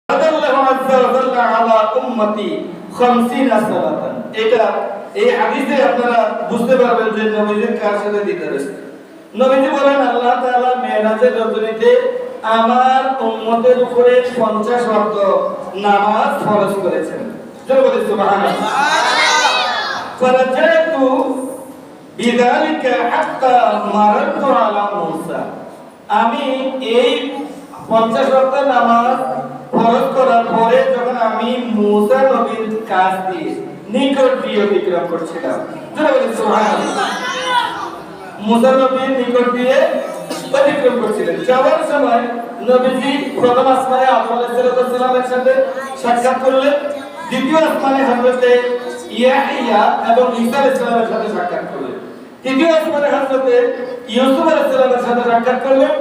আল্লাহু আযজা ওয়া জাল্লা আলা উম্মতি 50 সালাতান। এটা এই হাদিসে আপনারা বুঝতে পারবেন যে নবীজি কার সাথে দিতে রয়েছে। নবীজি বলেন আল্লাহ তাআলা মেরাজের রাতে আমার উম্মতের উপরে 50 ওয়াক্ত নামাজ ফরজ করেছেন। জোরে বলি সুবহানাল্লাহ। ফারাজাতু বিযালিকা হাত্তা মারাতু আলা মূসা। আমি এই 50 ওয়াক্ত নামাজ ফরজ করার পরে যখন আমি মূসা নবীর কাছ দিয়ে নিকট দিয়ে অতিক্রম করছিলাম, জোরে বলি সুবহানাল্লাহ। মূসা নবীর নিকট দিয়ে অতিক্রম করছিলেন। যাওয়ার সময় নবীজি প্রথম আসমানে আদম আলাইহিস সালামের সাথে সাক্ষাৎ করলেন, দ্বিতীয় আসমানে হযরতে ইয়াহইয়া এবং ঈসা আলাইহিস সালামের সাথে সাক্ষাৎ করলেন, তৃতীয় আসমানে হযরতে ইউসুফ আলাইহিস সালামের সাথে সাক্ষাৎ করলেন,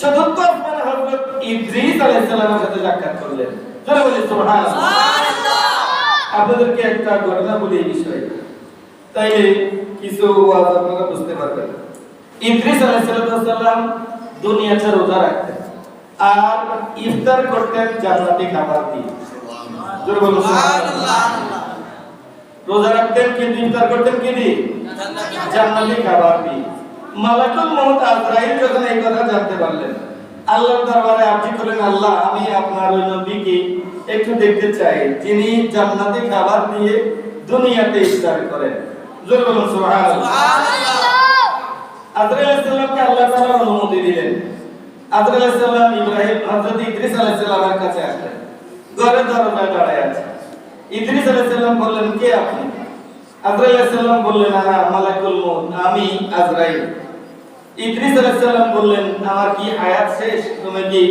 চতুর্থ আসমানে হযরত ইদ্রিস আলাইহিস সালামের সাথে সাক্ষাৎ করলেন। জোরে বলি সুবহানাল্লাহ। আপনাদেরকে একটা ঘটনা বলি এই বিষয়ে, তাইলে কিছু ওয়াজ আপনারা বুঝতে পারবেন। ইদ্রিস আলাইহিস সালাম দুনিয়াতে রোজা রাখতেন আর ইফতার করতেন জান্নাতি খাবার দিয়ে। জোরে বলুন সুবহানাল্লাহ। রোজা রাখতেন কিন্তু ইফতার করতেন কি দিয়ে? জান্নাতি খাবার দিয়ে। মালাকুল মউত আজরাইল যখন এই কথা জানতে পারলেন, আল্লাহর দরবারে আরজি করলেন, আল্লাহ আমি আপনার ওই নবীকে একটু দেখতে চাই যিনি জান্নাতি খাবার দিয়ে দুনিয়াতে ইফতার করেন। জোরে বলুন সুবহানাল্লাহ। আজরাইল আলাইহিস সালামকে আল্লাহ তাআলা অনুমতি দিলেন। আজরাইল আলাইহিস সালাম ইব্রাহিম হযরত ইদ্রিস আলাইহিস সালামের কাছে আসলেন, ঘরের দরজায় দাঁড়ায় আছে। ইদ্রিস আলাইহিস সালাম বললেন, কে আপনি? আজরাইল আলাইহিস সালাম বললেন, আনা মালাকুল মউত, আমি আজরাইল। ইদ্রিস আলাইহিস সালাম বললেন, আমার কি হায়াত শেষ? তুমি কি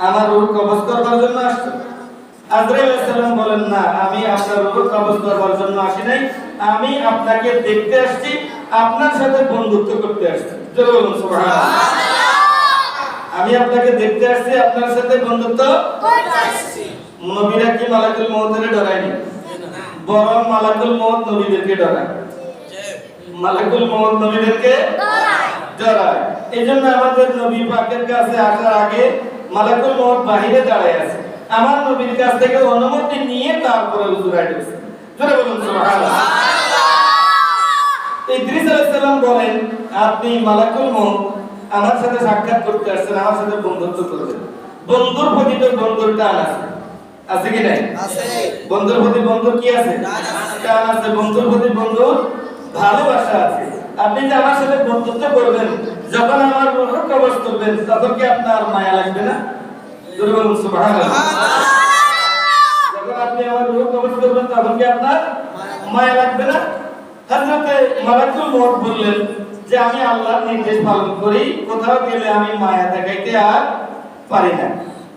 আমার রূহ কবজ করবার জন্য আসছো? আজরাইল আলাইহিস সালাম বলেন, না, আমি আপনার রূহ কবজ করবার জন্য আসি নাই, আমি আপনাকে দেখতে আসছি, আপনার সাথে বন্ধুত্ব করতে আসছি। জোরে বলুন সুবহানাল্লাহ। আমি আপনাকে দেখতে আসছি, আপনার সাথে বন্ধুত্ব করতে আসছি। নবীরা কি মালাকুল মউতের ডরায়নি? বরং মালাকুল মউত নবীদেরকে ডরায়। মালাকুল মউত নবীদেরকে ডরায়। এইজন্য আমাদের নবী পাকের কাছে আসার আগে মালাকুল মউত বাহিরে দাঁড়ায় আছে, আমার নবীর কাছ থেকে অনুমতি নিয়ে তারপরে হুজুরায় ঢুকছে। জোরে বলুন সুবহানাল্লাহ। ইদ্রিস আলাইহিস সালাম বলেন, আপনি মালাকুল মউত আমার সাথে সাক্ষাৎ করতে আসছেন, আমার সাথে বন্ধুত্ব করবেন। বন্ধুর প্রতি তো বন্ধুর টান আছে, আছে কি নাই? আছে। বন্ধুর প্রতি বন্ধুর কি আছে? টান আছে। বন্ধুর প্রতি বন্ধুর ভালোবাসা আছে। আপনি যে আমার সাথে বন্ধুত্ব করবেন, যখন আমার রূহ কবজ করবেন, তখন কি আপনার মায়া লাগবে না? জোরে বলুন সুবহানাল্লাহ। যখন আপনি আমার রূহ কবজ করবেন, তখন কি আপনার মায়া লাগবে না? হযরতে মালাকুল মউত বললেন যে আমি আল্লাহর নির্দেশ পালন করি, কোথাও গেলে আমি মায়া দেখাইতে আর পারি না।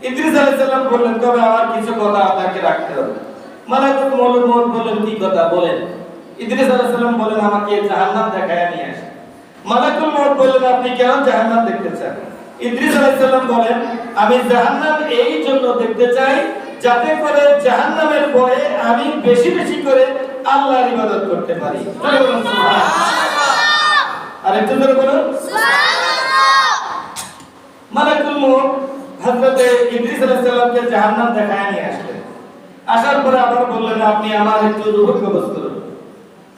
ইদ্রিস আলাইহিস সালাম বললেন, তবে আমার কিছু কথা আপনাকে রাখতে হবে। মালাকুল মউত বললেন, কি কথা বলেন? ইদ্রিস আলাইহিস সালাম বলেন, আমাকে জাহান্নাম দেখায়া নিয়ে আসেন। মালাকুল মউত বললেন, আপনি কেন জাহান্নাম দেখতে চান? ইদ্রিস আলাইহিস সালাম বলেন, আমি জাহান্নাম এই জন্য দেখতে চাই যাতে করে জাহান্নামের ভয়ে আমি বেশি বেশি করে আল্লাহর ইবাদত করতে পারি। জোরে বলুন সুবহানাল্লাহ। আরেকটু জোরে বলুন সুবহানাল্লাহ। মালাকুল মউত হযরত ইদ্রিস আলাইহিস সালামকে জাহান্নাম দেখায় নিয়ে আসলেন। আসার পরে আবার বললেন, আপনি আমার একটু রূহ কবজ করুন।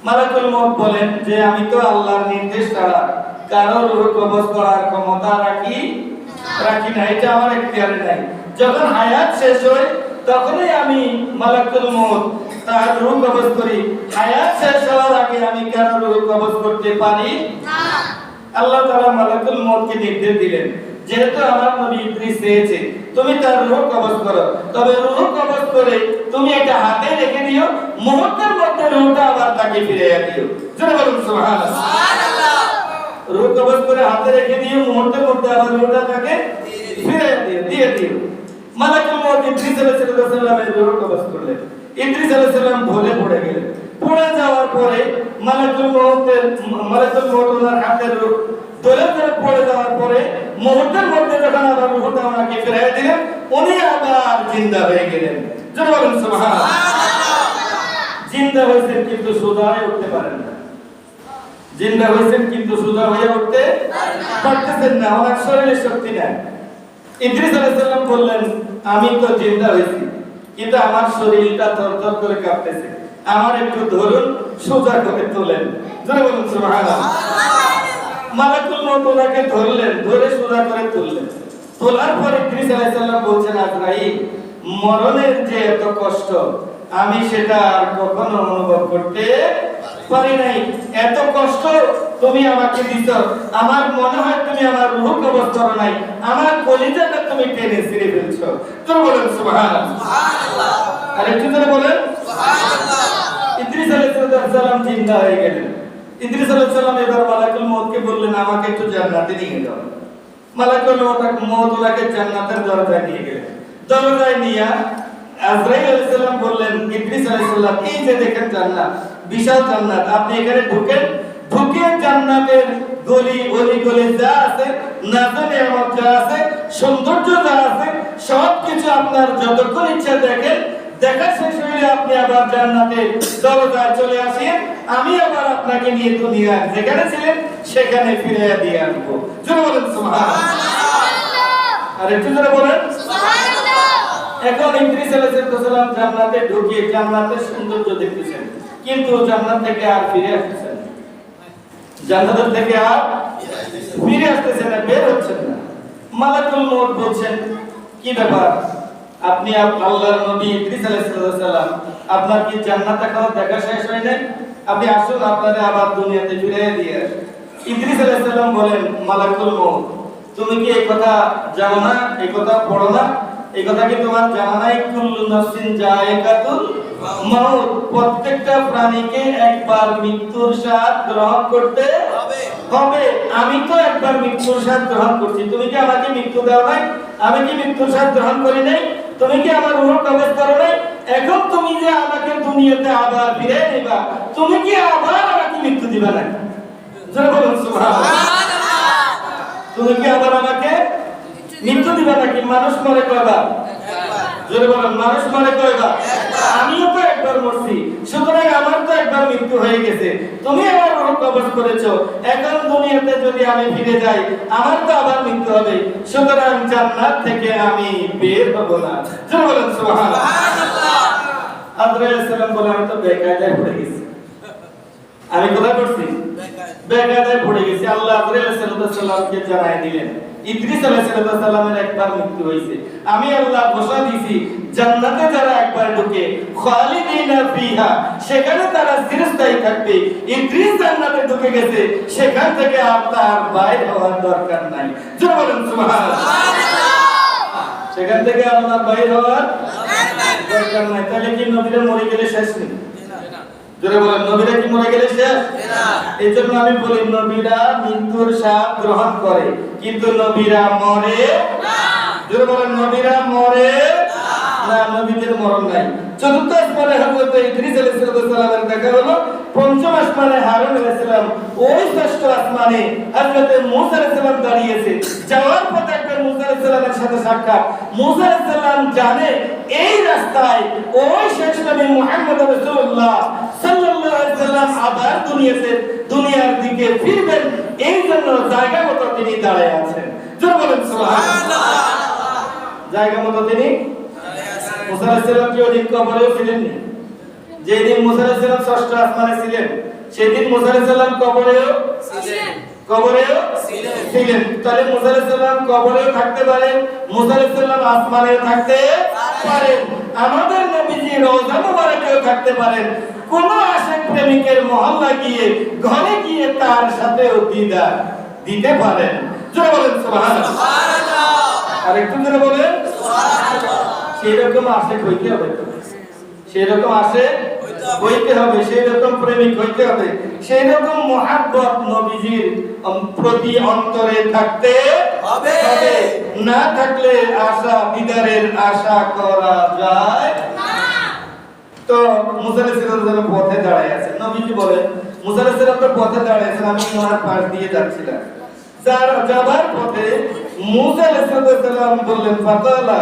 মালাকুল মউত বলেন যে আমি তো আল্লাহর নির্দেশ ছাড়া কারো রূহ কবজ করার ক্ষমতা রাখি না, এটা আমার এখতিয়ারে নাই। যখন হায়াত শেষ হয় তখনই আমি মালাকুল মউত তার রূহ কবজ করি, হায়াত শেষ হওয়ার আগে আমি কারো রূহ কবজ করতে পারি না। আল্লাহ তাআলা মালাকুল মউতকে নির্দেশ দিলেন, যেহেতু আমার নবী ইদ্রিস চেয়েছে তুমি তার রূহ কবজ করো, তবে রূহ কবজ করে তুমি এটা হাতে রেখে দিও, মুহূর্তের মধ্যে রূহটা আবার তাকে ফিরিয়ে দিও। জোরে বলুন সুবহানাল্লাহ। সুবহানাল্লাহ। রূহ কবজ করে হাতে রেখে দিও, মুহূর্তের মধ্যে আবার রূহটা তাকে ফিরিয়ে দিও। মালাকুল মউত ইদ্রিস আলাইহিস সালামের রূহ কবজ করলেন। ইদ্রিস আলাইহিস সালাম ভুলে পড়ে গেলেন। পড়ে যাওয়ার পরে মালাকুল মউত ওনার হাতের রূহ ধরে পড়ে যাওয়ার পরে মুহূর্তের মধ্যে যখন আবার রূহটা ওনাকে ফিরিয়ে দিলেন, উনি আবার জিন্দা হয়ে গেলেন। জোরে বলুন সুবহানাল্লাহ। জিন্দা হয়েছেন কিন্তু সোজা হয়ে উঠতে পারেন না। জিন্দা হয়েছেন কিন্তু সোজা হয়ে উঠতে পারতেছেন না, ওনার শরীরে শক্তি নাই। ইদ্রিস আলাইহিস সালাম বললেন, আমি তো জিন্দা হয়েছি, কিন্তু আমার শরীরটা থরথর করে কাঁপতেছে, আমার একটু ধরুন, সোজা করে তোলেন। জোরে বলুন সুবহানাল্লাহ। মালাকুল মউত ওনাকে ধরলেন, ধরে সোজা করে তুললেন। তোলার পরে ইদ্রিস আলাইহিস সালাম বলছেন, আজরাইল, মরণের যে এত কষ্ট আমি সেটা আর কখনো অনুভব করতে পারি নাই। এত কষ্ট তুমি আমাকে দিছো, আমার মনে হয় তুমি আমার রূহ কবজ করো নাই, আমার কলিজাটা তুমি টেনে ছিঁড়ে ফেলছো। তুমি বলেন সুবহানাল্লাহ। সুবহানাল্লাহ। আরেকটু জোরে বলেন সুবহানাল্লাহ। ইদ্রিস আলাইহিস সালাম জিন্দা হয়ে গেলেন। ইদ্রিস আলাইহিস সালাম এবার মালাকুল মউতকে বললেন, আমাকে একটু জান্নাতে নিয়ে যাও। মালাকুল মউত ওনাকে জান্নাতের দরজায় নিয়ে গেলেন। দরজায় নিয়ে আজরাইল আলাইহিস সালাম বললেন, ইদ্রিস আলাইহিস সালাম, এই যে দেখেন জান্নাত, বিশাল জান্নাত, আপনি এখানে ঢুকেন, ঢুকে জান্নাতের গলি গলি যা আছে, নাজে নেয়ামত যা আছে, সৌন্দর্য যা আছে, সবকিছু আপনার যতক্ষণ ইচ্ছা দেখেন, দেখা শেষ হইলে আপনি আবার জান্নাতের দরজায় চলে আসেন, আমি আবার আপনাকে নিয়ে দুনিয়ায় যেখানে ছিলেন সেখানে ফিরিয়ে দিয়ে আনবো। জোরে বলেন সুবহানাল্লাহ। আর একটু জোরে বলেন সুবহানাল্লাহ। এখন ইদ্রিস আলাইহিস সালাম জান্নাতে ঢুকে জান্নাতের সৌন্দর্য দেখতেছেন, কিন্তু জান্নাত থেকে আর ফিরে আসতেছেন না। জান্নাত থেকে আর ফিরে আসতেছেন না, বের হচ্ছেন না। মালাকুল মউত বলছেন, কি ব্যাপার, আপনি আল্লাহর নবী ইদ্রিস আলাইহিস সালাম, আপনার কি জান্নাত এখনো দেখা শেষ হয় নাই? আপনি আসুন, আপনারে আবার দুনিয়াতে ফিরিয়ে দিয়ে আসুন। ইদ্রিস আলাইহিস সালাম বলেন, মালাকুল মউত, তুমি কি এই কথা জানো না, এই কথা পড়ো না, এই কথা কি তোমার জানা নাই? কুল্লু নাফসিন যায়কাতুল মাউত, প্রত্যেকটা প্রাণীকে একবার মৃত্যুর স্বাদ গ্রহণ করতে হবে। আমি তো একবার মৃত্যুর স্বাদ গ্রহণ করছি, তুমি কি আমাকে মৃত্যু দাও নাই? আমি কি মৃত্যুর স্বাদ গ্রহণ করি নাই? তুমি কি আমার রূহ কবজ করো নাই? এখন তুমি যে আমাকে দুনিয়াতে আবার ফিরে নিবা, তুমি কি আবার আমাকে মৃত্যু দিবা না? জোরে বলুন সুবহানাল্লাহ। তুমি কি আবার আমাকে মৃত্যু দিবা নাকি? মানুষ মরে কয়বার? জোরে বলেন, মানুষ মরে কয়বার? আমিও তো একবার মরছি, সুতরাং আমার তো একবার মৃত্যু হয়ে গেছে, তুমি আমার রূহ কবজ করেছো, এখন দুনিয়াতে যদি আমি ফিরে যাই আমার তো আবার মৃত্যু হবে, সুতরাং জান্নাত থেকে আমি বের হব না। জোরে বলেন সুবহানাল্লাহ। আজরাইল আলাইহিস সালাম বলে, আমি তো বেকায়দায় পড়ে গেছি। আমি কোথায় পড়ছি? বেকায়দায় পড়ে গেছি। আল্লাহ আজরাইল আলাইহিস সালামকে জানাই দিলেন, ইদ্রিস আলাইহিস সালামের একবার মৃত্যু হয়েছে, আমি আল্লাহ ঘোষণা দিয়েছি, জান্নাতে যারা একবার ঢুকে খালিদিনা ফিহা, সেখানে তারা চিরস্থায়ী থাকবে। ইদ্রিস জান্নাতে ঢুকে গেছে, সেখান থেকে আর তার বাইরে হওয়ার দরকার নাই। জোরে বলেন সুবহানাল্লাহ। সেখান থেকে আর তার বাইরে হওয়ার দরকার নাই। তাহলে কি নবীরা মরে গেলে শেষ নেই? জোরে বলেন, নবীরা কি মরে গেলে শেষ? এই জন্য আমি বলি, নবীরা মৃত্যুর স্বাদ গ্রহণ করে, কিন্তু নবীরা মরে না। জোরে বলেন, নবীরা মরে না, নবীদের মরণ নাই। চতুর্থ আসমানে হযরত ইদ্রিস আলাইহিস সালামের দেখা হলো। পঞ্চম আসমানে হারুন আলাইহিস সালাম, ওই ষষ্ঠ আসমানে হযরত মূসা আলাইহিস সালাম দাঁড়িয়েছে। যাওয়ার পথে একবার মূসা আলাইহিস সালামের সাথে সাক্ষাৎ। মূসা আলাইহিস সালাম জানে এই রাস্তায় ওই শেষ নবী মুহাম্মদ রাসূলুল্লাহ সাল্লাল্লাহু আলাইহি ওয়াসাল্লাম আবার দুনিয়ার দিকে ফিরবেন, এই জন্য জায়গা মতো তিনি দাঁড়িয়ে আছেন। জোরে বলেন সুবহানাল্লাহ। জায়গা মতো তিনি মুসা আলাইহিস সালাম কি ওদিন কবরেও ছিলেন না? যেদিন মুসা আলাইহিস সালাম ষষ্ঠ আসমানে ছিলেন, সেদিন মুসা আলাইহিস সালাম কবরেও ছিলেন। তাহলে মুসা আলাইহিস সালাম কবরেও থাকতে পারেন, মুসা আলাইহিস সালাম আসমানেও থাকতে পারেন, আমাদের নবীজি রওজা মুবারকেও থাকতে পারেন। কোন আশিক প্রেমিকের মহল্লা গিয়ে ঘরে গিয়ে তার সাথেও দিদার দিতে পারেন। জোরে বলেন সুবহানাল্লাহ। আর একটু জোরে বলেন সুবহানাল্লাহ। সেই রকম আশিক হইতে হবে, সেই রকম আশিক হইতে হবে, সেই রকম প্রেমিক হইতে হবে, সেই রকম মহব্বত নবীজির প্রতি অন্তরে থাকতে হবে। না থাকলে আশা দিদারের আশা করা যায় না। তো মুসা আলাইহিস সালাম পথে দাঁড়ায় আছেন। নবীজি বলেন, মুসা আলাইহিস সালাম তো পথে দাঁড়ায় আছেন, আমি ওনার পাশ দিয়ে যাচ্ছিলাম। যাবার পথে মুসা আলাইহিস সালাম বললেন, ফাকালা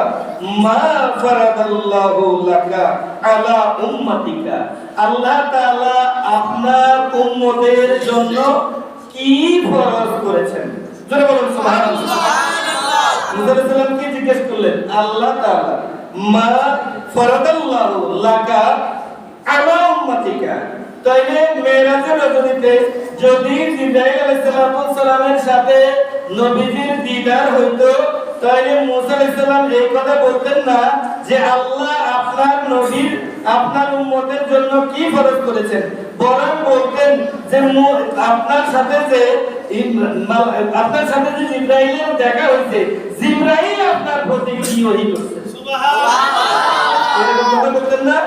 মা ফারাদাল্লাহু লাকা আলা উম্মতিকা, আল্লাহ তাআলা আপনার উম্মতের জন্য কি ফরজ করেছেন? জোরে বলুন সুবহানাল্লাহ। মুসা আলাইহিস সালাম কি জিজ্ঞেস করলেন? আল্লাহ তাআলা মা ফারাদাল্লাহু লাকা আলা উম্মাতিকা। তাইলে মেরাজের রজনীতে যদি জিবরাইল আলাইহিস সালামের সাথে নবীজির দিদার হইতো, তাইলে মুসা আলাইহিস সালাম এই কথা বলতেন না যে আল্লাহ আপনার নবীর আপনার উম্মতের জন্য কি ফরজ করেছেন, বরং বলতেন যে আপনার সাথে যে জিবরাইলের দেখা হয়েছে, জিবরাইল আপনার প্রতি কি ওহী করছে। সুবহানাল্লাহ। এরকম কথা বলতেন না?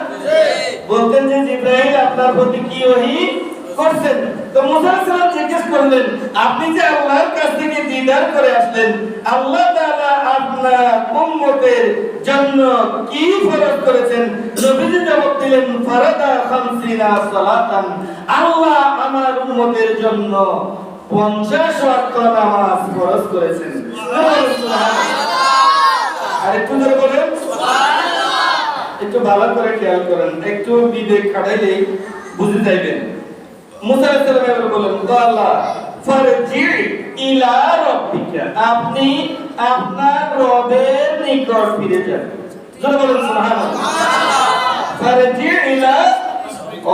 বলতেন যে জিবরাইল আপনার প্রতি কি ওহী করছেন। তো মুসা আলাইহিস সালাম জিজ্ঞেস করলেন, আপনি যে আল্লাহর কাছ থেকে দিদার করে আসলেন, আল্লাহ তাআলা আপনার উম্মতের জন্য কি ফরজ করেছেন? নবীজি জবাব দিলেন, ফারাদা 50 সালাতান, আল্লাহ আমার উম্মতের জন্য 50 ওয়াক্ত নামাজ ফরজ করেছেন। সুবহানাল্লাহ। আরেকটু জোরে বলেন সুবহানাল্লাহ। একটু ভালো করে খেয়াল করেন, একটু বিবেক খাটাইলে বুঝে যাবেন। মুসা আলাইহিস সালাম বলেন, আল্লাহ ফারজি ইলা রাব্বিকা, আপনি আপনার রবের নিকট ফিরে যান। জোরে বলেন সুবহানাল্লাহ। ফারজি ইলা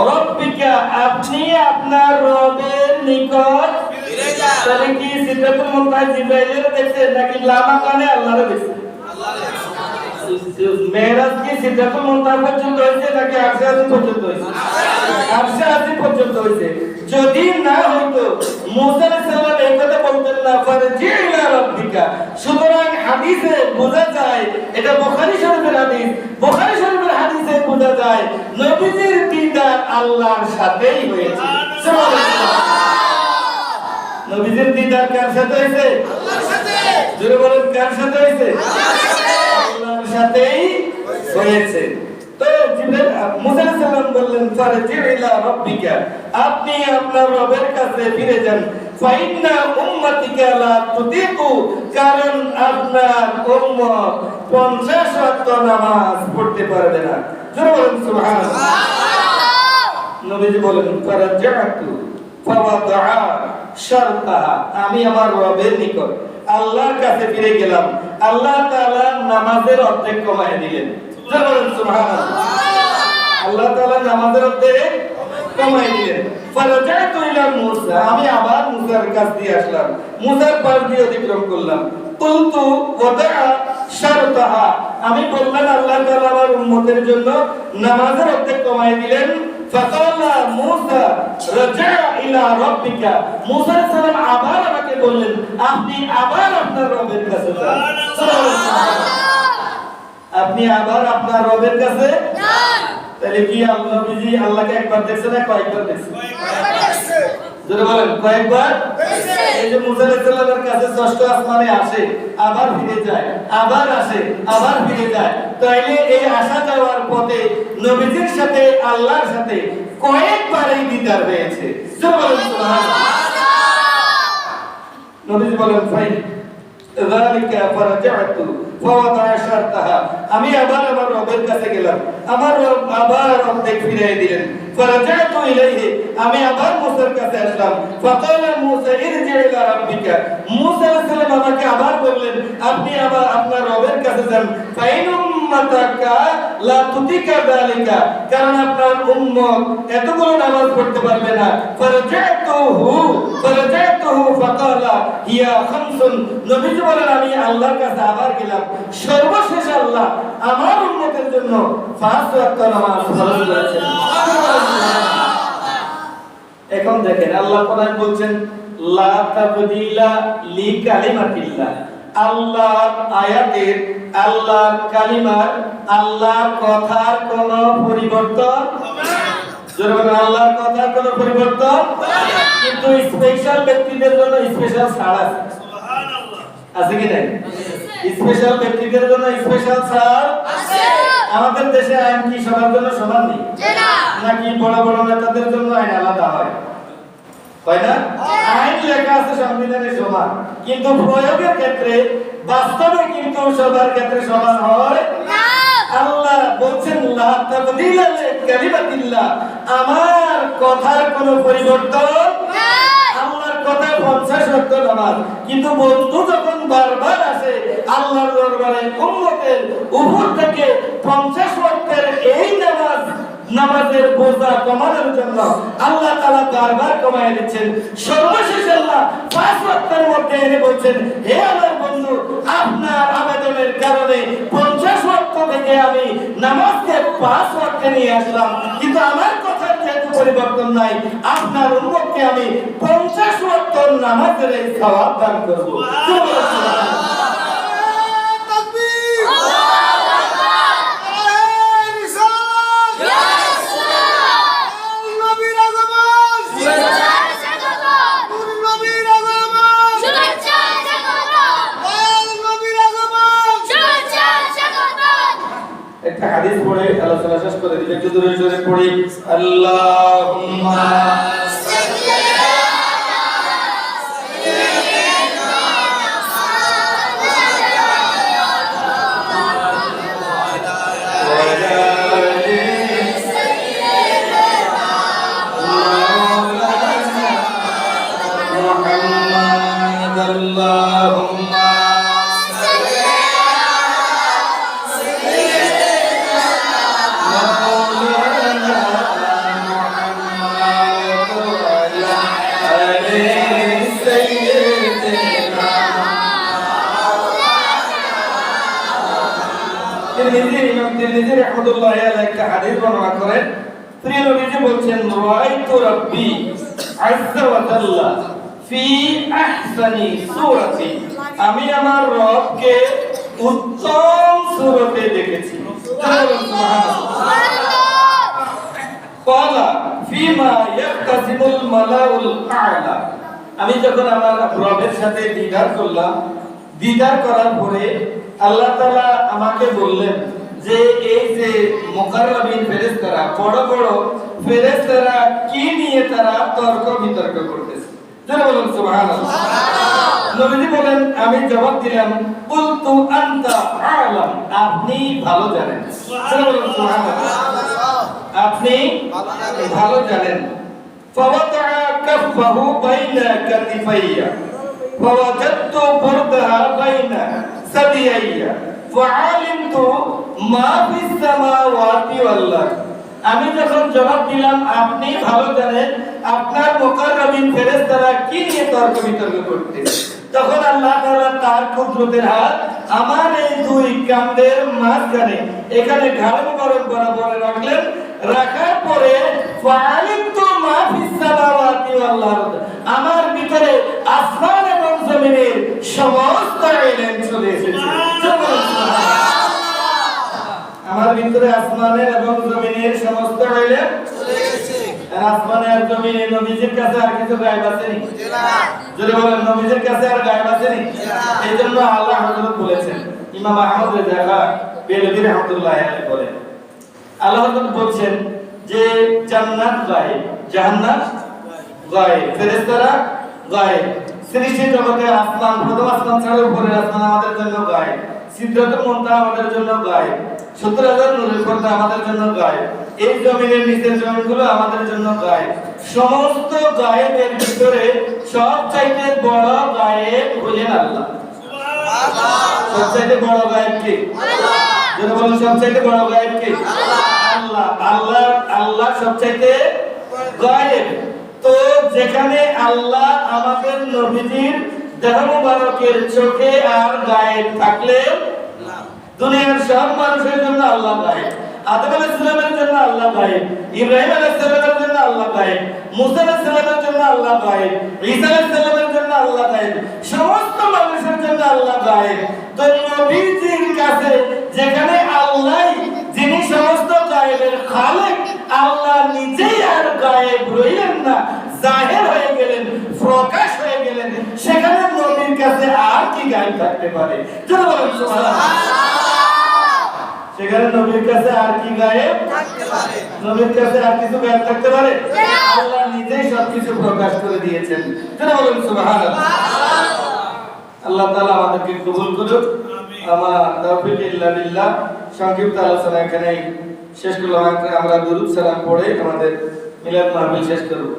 রাব্বিকা, আপনি আপনার রবের নিকট ফিরে যান। তাহলে কি সিদরাতুল মুনতাহা জিবরাইলের দেখছেন নাকি লামা কানে আল্লাহর দেখছেন? মেরাজ কি সিদরাতুল মুনতাহা পর্যন্ত হইছে নাকি আরশে আজিম পর্যন্ত হইছে? আরশে আজিম পর্যন্ত হইছে। যদি না হইতো মুসা আলাইহিস সালাম এই কথা বলতেন না, ফারজি ইলা রাব্বিকা। সুতরাং হাদিসে বোঝা যায়, এটা বুখারী শরীফের হাদিস, বুখারী শরীফের হাদিসে বোঝা যায় নবীজির দিদার আল্লাহর সাথেই হয়েছে। সুবহানাল্লাহ। নবীজির দিদার কার সাথে হয়েছে? আল্লাহর সাথে। জোরে বলেন, কার সাথে হয়েছে? আল্লাহর সাথে। আল্লাহর সাথেই হয়েছে। তো জিবরাইল মুসা আলাইহিস সালাম বললেন, ফারজি ইলা রাব্বিকা, আপনি আপনার রবের কাছে ফিরে যান। ফাইন্না উম্মাতিকা লা তুতিকু, কারণ আপনার উম্মত 50 ওয়াক্ত নামাজ পড়তে পারবে না। জোরে বলেন সুবহানাল্লাহ। নবীজি বলেন, ফারাজাতু ফাওয়াদা শারতাহা, আমি আমার রবের নিকট আল্লাহর কাছে ফিরে গেলাম, আল্লাহ তাআলা নামাজের অর্ধেক কমায় দিলেন। জোরে বলেন সুবহানাল্লাহ। আল্লাহ তাআলা নামাজের অর্ধেক কমায় দিলেন। ফারাজাতু ইলা মুসা, আমি আবার মুসার কাছ দিয়ে আসলাম, মুসার পাশ দিয়ে অতিক্রম করলাম। কুলতু ওয়াদা শারতাহা, আমি বললাম আল্লাহ তাআলা আমার উম্মতের জন্য নামাজের অর্ধেক কমায় দিলেন। ফাকালা মুসা রাজা ইলা রাব্বিকা, মুসা আলাইহিস সালাম আবার আমাকে বললেন, আপনি আবার আপনার রবের কাছে যান। আপনি আবার আপনার রবের কাছে যান। তাহলে কি আল্লাহ নবীজি আল্লাহকে একবার দেখছেন না কয়েকবার দেখছেন? কয়েকবার দেখছেন। জোরে বলেন, কয়েকবার দেখছেন। এই যে মুসা আলাইহিস সালামের কাছে ষষ্ঠ আসমানে আসে, আবার ফিরে যায়, আবার আসে, আবার ফিরে যায়। তাইলে এই আসা যাওয়ার পথে নবীজির সাথে আল্লাহর সাথে কয়েকবারই দিদার হয়েছে। জোরে বলেন সুবহানাল্লাহ। নবীজি বলেন, ফাইন যালিকা ফারাজাতু ফাওয়াদা শারতাহা, আমি আবার আমার রবের কাছে গেলাম, আমার রব আবার অর্ধেক ফিরিয়ে দিলেন। ফারাজাতু ইলাইহি, আমি আবার মুসার কাছে আসলাম। ফাকালা মুসা ইরজি ইলা রাব্বিকা, মুসা আলাইহিস সালাম আমাকে আবার বললেন, আপনি আবার আপনার রবের কাছে যান। ফাইনুম মাতাকা লা তুতিকা যালিকা, কারণ আপনার উম্মত এতগুলো নামাজ পড়তে পারবে না। ফারাজাতুহু ফাকালা হিয়া খামসুন, নবীজি বলেন, আমি আল্লাহর কাছে আবার গেলাম, সর্বশেষ আল্লাহ আমার উম্মতের জন্য 5 ওয়াক্ত নামাজ ফরজ করেছেন। এখন দেখেন আল্লাহ কোরআন বলছেন, লা তাবদীলা লিকালিমাতিল্লাহ, আল্লাহর আয়াতের, আল্লাহর কালিমার, আল্লাহর কথার কোনো পরিবর্তন হবে না। জোরে বলেন, আল্লাহর কথার কোনো পরিবর্তন হবে না। কিন্তু স্পেশাল ব্যক্তিদের জন্য স্পেশাল ছাড় আছে। সুবহানাল্লাহ। আছে কি নাই? স্পেশাল ব্যক্তিদের জন্য স্পেশাল ছাড় আছে। আমাদের দেশে আইন কি সবার জন্য সমান নেই? না। নাকি বড় বড় নেতাদের জন্য আইন আলাদা হয়? হয় না? আইন লেখা আছে সংবিধানে সমান, কিন্তু প্রয়োগের ক্ষেত্রে বাস্তবে কিন্তু সবার ক্ষেত্রে সমান হয় না। আল্লাহ বলছেন, লা তাবদীলা লিকালিমাতিল্লাহ, আমার কথার কোনো পরিবর্তন নাই। আল্লাহর কথা 50 ওয়াক্ত নামাজ, কিন্তু বন্ধু যখন বারবার আসে আল্লাহর দরবারে উম্মতের উপর থেকে 50 ওয়াক্তের এই নামাজের বোঝা কমানোর জন্য আল্লাহ তাআলা বারবার কমায় দিচ্ছেন। সর্বশেষ আল্লাহ 5 ওয়াক্তের মধ্যে এনে বলছেন, হে আমার বন্ধু, আপনার আবেদনের কারণে 50 ওয়াক্ত থেকে আমি নামাজকে 5 ওয়াক্তে নিয়ে আসলাম, কিন্তু আমার কথার যেহেতু পরিবর্তন নাই, আপনার উম্মতকে আমি 50 ওয়াক্ত নামাজের এই সওয়াব দান করব। একটা হাদিস পড়ে আলোচনা শেষ করে দিলে একটু দূরে জোরে পড়ি, আল্লাহুম্মা তিরমিজি রাহমাতুল্লাহ আলাইহি একটা হাদিস বর্ণনা করেন। প্রিয় নবীজি বলছেন, রাআইতু রাব্বি আযজা ওয়া জাল্লা ফি আহসানি সূরাতি, আমি আমার রবকে উত্তম সূরতে দেখেছি। ক্বালা ফিমা ইয়াকতাসিমুল মালাউল আ'লা, আমি যখন আমার রবের সাথে দিদার করলাম, দিদার করার পরে আল্লাহ তাআলা আমাকে বললেন যে এই যে মুকাররাবিন ফেরেশতারা, বড় বড় ফেরেশতারা কি নিয়ে তারা তর্ক বিতর্ক করতেছে, যারা বলেন সুবহানাল্লাহ। নবীজি বলেন, আমি জবাব দিলাম, কুলতু আনতা আ'লাম, আপনি ভালো জানেন। যারা বলেন সুবহানাল্লাহ, আপনি ভালো জানেন। ফাওয়াদা কাফাহু বাইনা কাতিফাইয়া ফাওয়াজাদতু বুরদাহা বাইনা সাদিয়াইয়া ফাআলিমতু মা ফিস সামাওয়াতি ওয়াল আরদ, আমি যখন জবাব দিলাম আপনি ভালো জানেন আপনার মুকাররাবিন ফেরেশতারা কি নিয়ে তর্ক বিতর্ক করতেছে, তখন আল্লাহ তাআলা তার কুদরতের হাত আমার এই দুই কাঁধের মাঝখানে এখানে ঘাড় মোবারক বরাবর রাখলেন। রাখার পরে ফাআলিমতু মা ফিস সামাওয়াতি ওয়াল আরদ, আমার ভিতরে আসমান এবং জমিনের সমস্ত ইলম চলে এসেছে। আমার ভিতরে আসমানের এবং জমিনের সমস্ত ইলম চলে এসেছে। আর আসমানে আর জমিনে নবীজির কাছে আর কিছু গায়েব আছে নি? না। যদি বলেন নবীজির কাছে আর গায়েব আছে নি? এইজন্য আল্লাহ হযরত বলেছেন, ইমাম আহমদ রাযা বেলবী রাহমাতুল্লাহ আলাইহি বলেন, আল্লাহ হযরত বলেন যে জান্নাত গায়েব, জাহান্নাম গায়েব, ফেরেশতারা গায়েব, সৃষ্টি জগতে আসমান, প্রথম আসমান ছাড়া উপরের আসমান আমাদের জন্য গায়েব, সিদরাতুল মুনতাহা আমাদের জন্য গায়েব, ৭০,০০০ নূরের পর্দা আমাদের জন্য গায়েব, এই জমিনের নিচের জমিনগুলো আমাদের জন্য গায়েব। সমস্ত গায়েবের ভিতরে সবচাইতে বড় গায়েব হলেন আল্লাহ। সুবহানাল্লাহ। সবচাইতে বড় গায়েব কে? আল্লাহ। যারা বলেন সবচাইতে বড় গায়েব কে? আল্লাহ। আল্লাহ, আল্লাহ সবচাইতে গায়েব। তো যেখানে আল্লাহ আমাদের নবীজির দেহ মুবারকের চোখে আর গায়েব থাকলে দুনিয়ার সব মানুষের জন্য আল্লাহ গায়েব। আদম আলাইহিস সালামের জন্য আল্লাহ গায়েব, ইব্রাহিম আলাইহিস সালামের জন্য আল্লাহ গায়েব, মুসা আলাইহিস সালামের জন্য আল্লাহ গায়েব, ঈসা আলাইহিস সালামের জন্য আল্লাহ গায়েব, সমস্ত মানুষের জন্য আল্লাহ গায়েব। তো নবীজির কাছে যেখানে আল্লাহ যিনি সমস্ত গায়েবের খালিক, আল্লাহ নিজেই আর গায়েব রইলেন না, জাহির হয়ে গেলেন, প্রকাশ হয়ে গেলেন, সেখানে নবীর কাছে আর কি গায়েব থাকতে পারে? যারা বলেন সুবহানাল্লাহ। সেখানে নবীর কাছে আর কি গায়েব থাকতে পারে? নবীর কাছে আর কিছু গায়েব থাকতে পারে? আল্লাহ নিজেই সবকিছু প্রকাশ করে দিয়েছেন। যারা বলেন সুবহানাল্লাহ। আল্লাহ তাআলা আমাদেরকে কবুল করুন। আমার তাওফিক ইল্লা বিল্লাহ। সংক্ষিপ্ত আলোচনা এখানেই শেষ করলাম। আমরা দুরূদ সালাম পড়ে আমাদের মিলাদ মাহফিল শেষ করব।